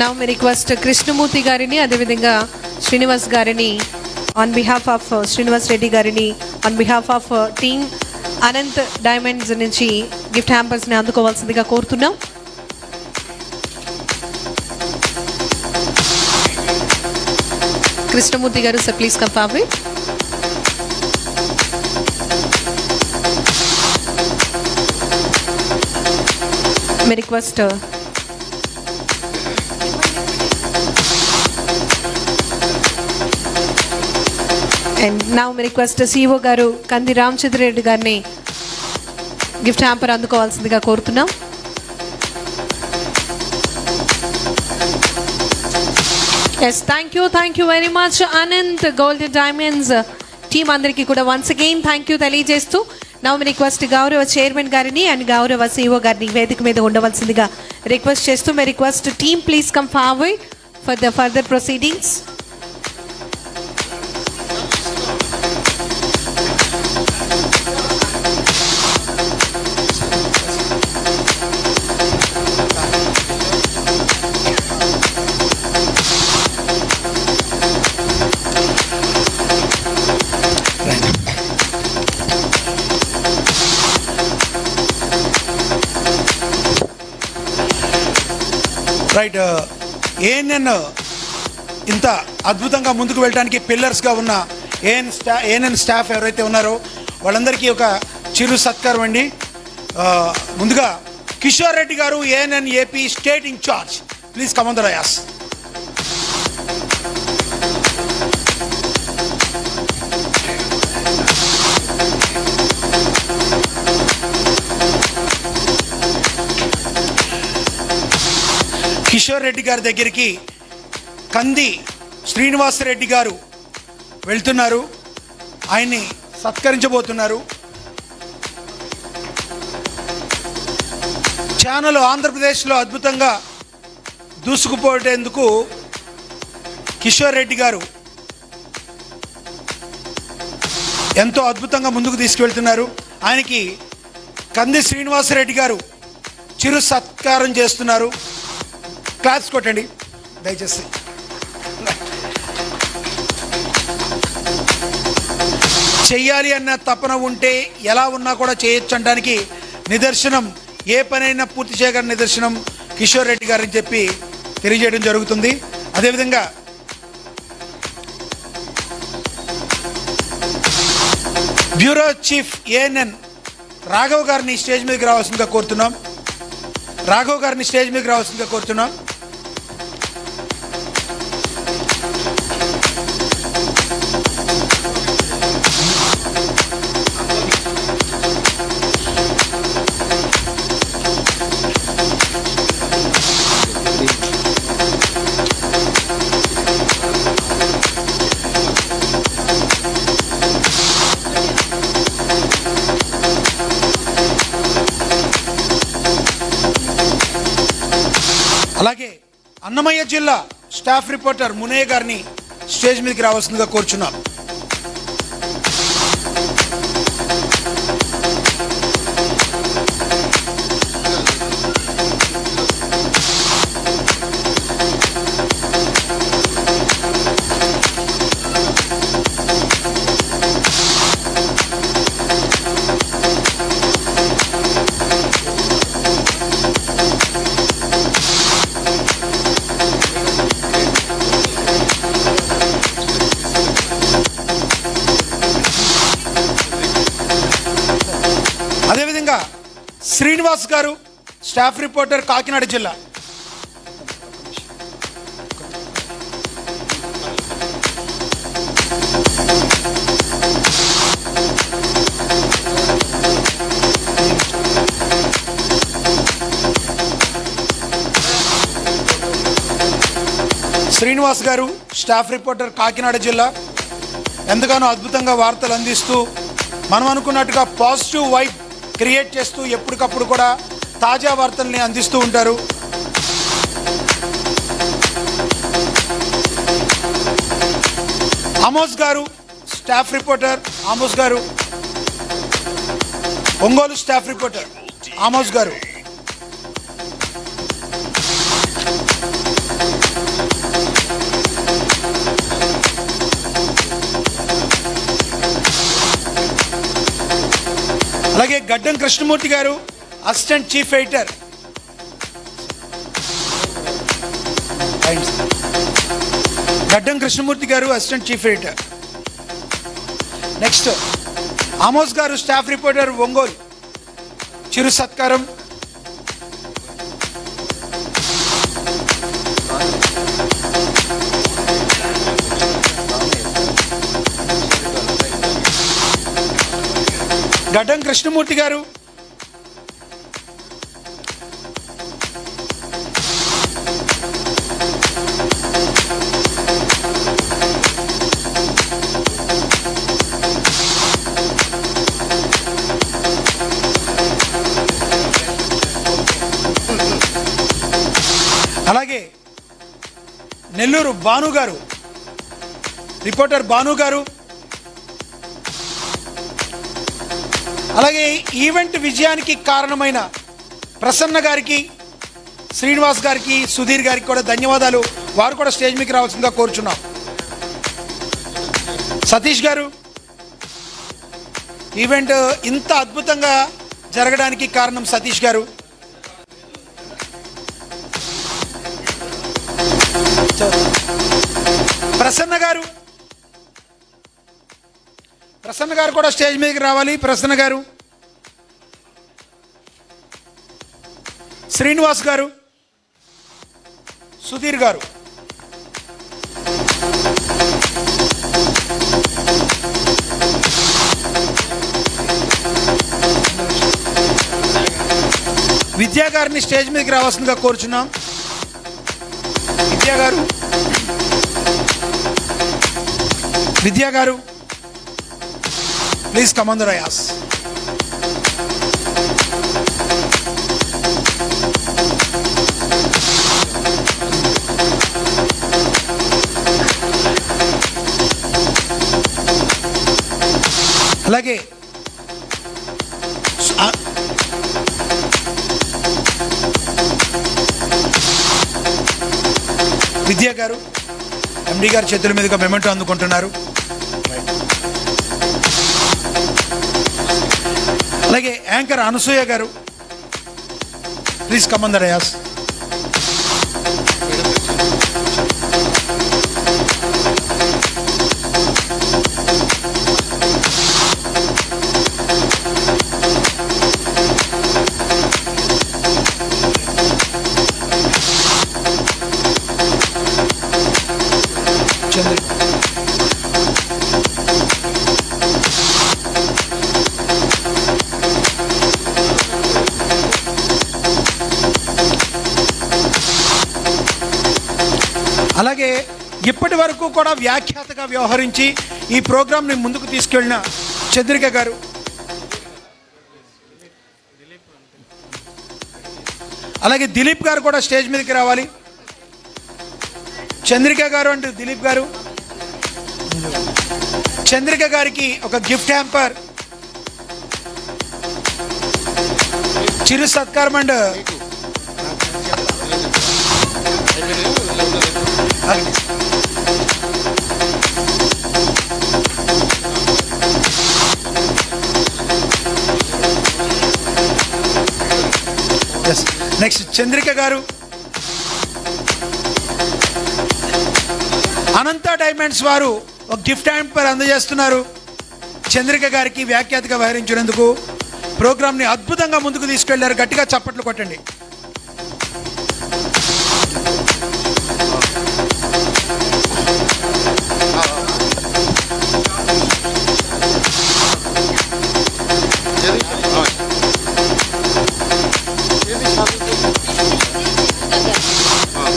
Now we request Krishnamurthy garini అదేవిధంగా శ్రీనివాస్ గారిని on behalf of Srinivas Reddy గారిని on behalf of team Anant diamonds నుంచి gift hampers ని అందుకోవాల్సిందిగా కోరుతున్నాం. Krishnamurthy garu, sir, please come forward. May request and now may request CEO garu Kandi Ramchandra Reddy garni gift hamper అందుకోవాల్సిందిగా కోరుతున్నాం. Yes, thank you very much Anant Golden Diamonds team అందరికి కూడా once again thank you తెలియజేస్తూ now we request గౌరవ chairman గారిని and గౌరవ CEO గారిని వేదిక మీద ఉండవలసిందిగా రిక్వెస్ట్ చేస్తూ may request team please come forward for the further proceedings. Right, ANN ఇంత అద్భుతంగా ముందుకు వెళ్ళడానికి పిల్లర్స్గా ఉన్న ఏఎన్ఎన్ స్టాఫ్ ఎవరైతే ఉన్నారో వాళ్ళందరికీ ఒక చిరు సత్కారం అండి. ముందుగా కిషోర్ రెడ్డి గారు ANN AP state incharge, please come on the dais. Kishore Reddy గారి దగ్గరికి కంది శ్రీనివాసరెడ్డి గారు వెళ్తున్నారు, ఆయన్ని సత్కరించబోతున్నారు. ఛానల్ ఆంధ్రప్రదేశ్లో అద్భుతంగా దూసుకుపోయేందుకు కిషోర్ రెడ్డి గారు ఎంతో అద్భుతంగా ముందుకు తీసుకువెళ్తున్నారు. ఆయనకి కంది శ్రీనివాసరెడ్డి గారు చిరు సత్కారం చేస్తున్నారు. క్లాప్స్ కొట్టండి దయచేసి. చెయ్యాలి అన్న తపన ఉంటే ఎలా ఉన్నా కూడా చేయొచ్చు అనడానికి నిదర్శనం, ఏ పనైనా పూర్తి చేయగల నిదర్శనం కిషోర్ రెడ్డి గారని చెప్పి తెలియజేయడం జరుగుతుంది. అదేవిధంగా బ్యూరో చీఫ్ ఏఎన్ఎన్ రాఘవ్ గారిని స్టేజ్ మీదకి రావాల్సిందిగా కోరుతున్నాం. అలాగే అన్నమయ్య జిల్లా స్టాఫ్ రిపోర్టర్ మునయ్య గారిని స్టేజ్ మీదకి రావాల్సిందిగా కోరుచున్నాం. అదేవిధంగా శ్రీనివాస్ గారు స్టాఫ్ రిపోర్టర్ కాకినాడ జిల్లా. శ్రీనివాస్ గారు స్టాఫ్ రిపోర్టర్ కాకినాడ జిల్లా ఎంతగానో అద్భుతంగా వార్తలు అందిస్తూ మనం అనుకున్నట్టుగా పాజిటివ్ వైబ్ క్రియేట్ చేస్తూ ఎప్పటికప్పుడు కూడా తాజా వార్తల్ని అందిస్తూ ఉంటారు. ఆమోస్ గారు స్టాఫ్ రిపోర్టర్, ఆమోస్ గారు ఒంగోలు స్టాఫ్ రిపోర్టర్ ఆమోస్ గారు. అలాగే గడ్డం కృష్ణమూర్తి గారు అసిస్టెంట్ చీఫ్ ఎడిటర్. గడ్డం కృష్ణమూర్తి గారు assistant chief editor. Next Amos గారు స్టాఫ్ రిపోర్టర్ ఒంగోలు, చిరు సత్కారం. గడ్డం కృష్ణమూర్తి గారు అలాగే నెల్లూరు భాను గారు రిపోర్టర్ భాను గారు. అలాగే ఈవెంట్ విజయానికి కారణమైన ప్రసన్న గారికి, శ్రీనివాస్ గారికి, సుధీర్ గారికి కూడా ధన్యవాదాలు. వారు కూడా స్టేజ్ మీదకి రావాల్సిందిగా కోరుచున్నాం. సతీష్ గారు, ఈవెంట్ ఇంత అద్భుతంగా జరగడానికి కారణం సతీష్ గారు. ప్రసన్న గారు, ప్రసన్న గారు కూడా స్టేజ్ మీదకి రావాలి. ప్రసన్న గారు, శ్రీనివాస్ గారు, సుధీర్ గారు. విద్యా గారిని స్టేజ్ మీదకి రావాల్సిందిగా కోరుచున్నాం. విద్యా గారు, విద్యా గారు, please come on the dais. అలాగే విద్యా గారు ఎండి గారి చేతుల మీదుగా మెమెంటో అందుకుంటున్నారు. అలాగే anchor Anasuya garu, please come on the dais. Chandra అలాగే ఇప్పటి వరకు కూడా వ్యాఖ్యాతగా వ్యవహరించి ఈ ప్రోగ్రాంని ముందుకు తీసుకెళ్ళిన చంద్రిక గారు. అలాగే దిలీప్ గారు కూడా స్టేజ్ మీదకి రావాలి. చంద్రిక గారు అండ్ దిలీప్ గారు. చంద్రిక గారికి ఒక గిఫ్ట్ హ్యాంపర్, చిరు సత్కారం అండ్ నెక్స్ట్ చంద్రిక గారు. అనంత డైమండ్స్ వారు ఒక గిఫ్ట్ హ్యాంపర్ అందజేస్తున్నారు చంద్రిక గారికి వ్యాఖ్యాతగా వ్యవహరించినందుకు. ప్రోగ్రామ్ని అద్భుతంగా ముందుకు తీసుకెళ్లారు. గట్టిగా చప్పట్లు కొట్టండి.